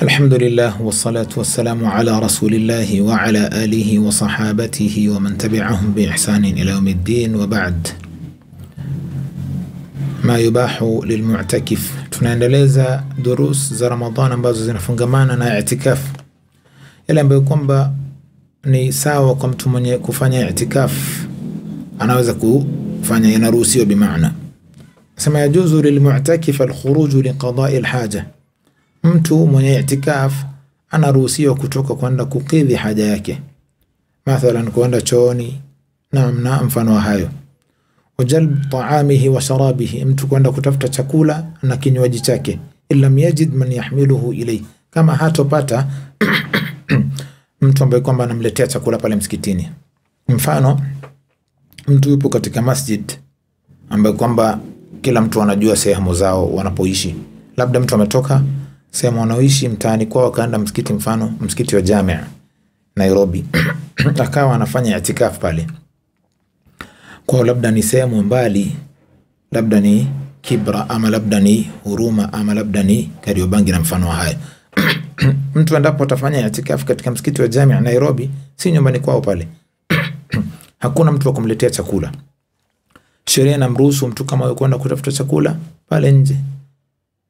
الحمد لله والصلاة والسلام على رسول الله وعلى آله وصحابته ومن تبعهم بإحسان إلى يوم الدين وبعد. ما يباح للمعتكف. Tunaendeleza durus za Ramadhani ambazo zinafungamana na i'tikaf. Yale ambayo kwamba ni sawa kwa mtu mwenye kufanya i'tikaf anaweza kufanya, inaruhusiwa bimaana. Sema yajuzu lilmu'takif alkhuruj liqada'i alhaja. Mtu mwenye i'tikaf anaruhusiwa kutoka kwenda kukidhi haja yake, mathalan kwenda chooni na mfano wa hayo. Wajalb ta'amihi wa sharabihi, mtu kwenda kutafuta chakula na kinywaji chake, illa yajid man yahmiluhu ilay, kama hatopata mtu ambaye kwamba anamletea chakula pale msikitini. Mfano, mtu yupo katika masjid ambaye kwamba kila mtu anajua sehemu zao wanapoishi, labda mtu ametoka sehemu wanaoishi mtaani kwao kaenda msikiti, mfano msikiti wa Jamia Nairobi akawa anafanya i'tikaf pale kwa labda ni sehemu mbali, labda ni Kibra ama labda ni Huruma ama labda ni Kariobangi na mfano wa haya. Mtu endapo atafanya i'tikaf katika msikiti wa Jamia Nairobi, si nyumbani kwao pale hakuna mtu wa kumletea chakula. Sheria inamruhusu mtu kama yuko kwenda kutafuta chakula pale nje.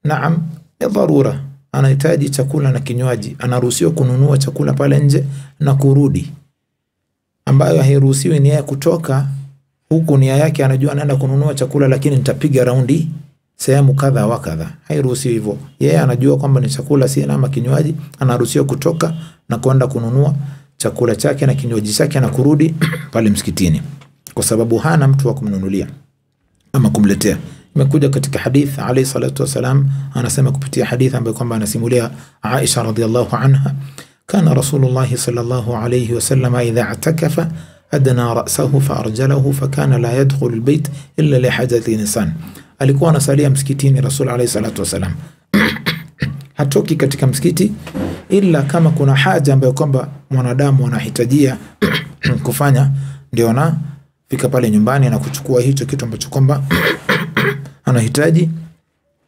Naam, ni dharura, anahitaji chakula na kinywaji, anaruhusiwa kununua chakula pale nje na kurudi. Ambayo hairuhusiwi ni yeye kutoka huku, nia yake anajua anaenda kununua chakula lakini nitapiga raundi sehemu kadha wa kadha. Hairuhusiwi hivyo. Yeye anajua kwamba ni chakula si na kinywaji, anaruhusiwa kutoka na kwenda kununua chakula chake na kinywaji chake na kurudi pale msikitini, kwa sababu hana mtu wa kumnunulia ama kumletea. Imekuja katika hadith alayhi salatu wasalam, anasema kupitia hadith ambayo kwamba anasimulia Aisha radhiyallahu anha, kana Rasulullah sallallahu alayhi wasallam idha atakafa adna ra'sahu fa arjalahu fa kana la yadkhulu albayt illa li hajati insan. Alikuwa anasalia msikitini Rasul alayhi salatu wasalam hatoki katika msikiti ila kama kuna haja ambayo kwamba mwanadamu anahitajia kufanya, ndio anafika pale nyumbani na kuchukua hicho kitu ambacho kwamba anahitaji,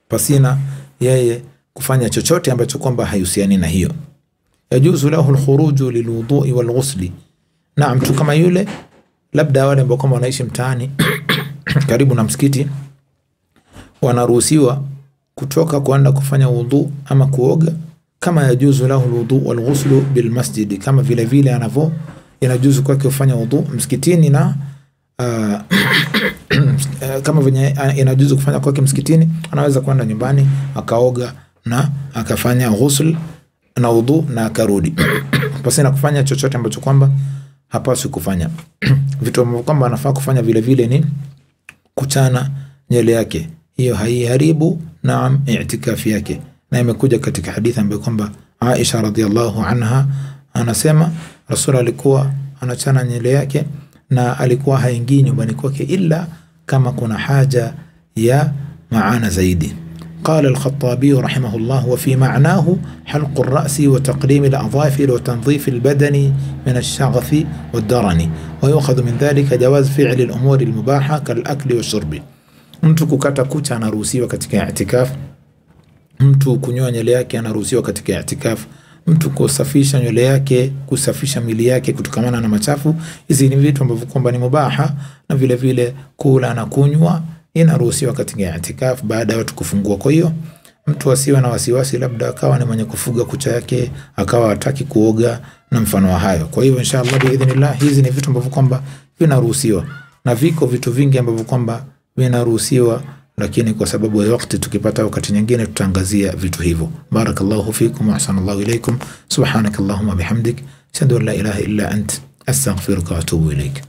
pasina yeye kufanya chochote ambacho kwamba hayusiani na hiyo. Yajuzu lahu alkhuruju lilwudu'i walghusli. Na mtu kama yule, labda wale ambao kama wanaishi mtaani karibu na msikiti, wanaruhusiwa kutoka kwenda kufanya wudu ama kuoga, kama yajuzu lahu alwudu walghuslu bilmasjid, kama vile vile anavyo inajuzu kwake kufanya wudu msikitini na kama venye inajuzu kufanya kwake msikitini, anaweza kwenda nyumbani akaoga na akafanya ghusl na wudu na akarudi pasina kufanya chochote ambacho kwamba hapaswi kufanya. Vitu ambavyo kwamba anafaa kufanya vile vile ni kuchana nywele yake, hiyo haiharibu na i'tikafi yake. Na imekuja katika hadithi ambayo kwamba Aisha radhiyallahu anha anasema Rasul alikuwa anachana nywele yake na alikuwa haingii nyumbani kwake ila kama kuna haja ya maana zaidi. قال الخطابي رحمه الله وفي معناه حلق الرأس وتقليم الأظافر وتنظيف البدن من الشغف والدرن، ويؤخذ من ذلك جواز فعل الأمور المباحة كالأكل والشرب. mtu kukata kucha anaruhusiwa katika i'tikaf, mtu kunyoa nywele yake anaruhusiwa katika i'tikaf, mtu kusafisha nywele yake, kusafisha mili yake kutokana na machafu. Hizi ni vitu ambavyo kwamba ni mubaha, na vile vile kula na kunywa inaruhusiwa katika i'tikaf baada ya watu kufungua. Kwa hiyo mtu asiwe na wasiwasi labda akawa ni mwenye kufuga kucha yake akawa hataki kuoga na mfano wa hayo. Kwa hiyo inshallah biidhnillah, hizi ni vitu ambavyo kwamba vinaruhusiwa, na viko vitu vingi ambavyo kwamba vinaruhusiwa, lakini kwa sababu ya wakati tukipata wakati nyingine tutaangazia vitu hivyo. Barakallahu fikum wa ahsanallahu ilaykum. Subhanakallahumma bihamdik ashhadu an la ilaha illa ant astaghfiruka wa atubu ilayk.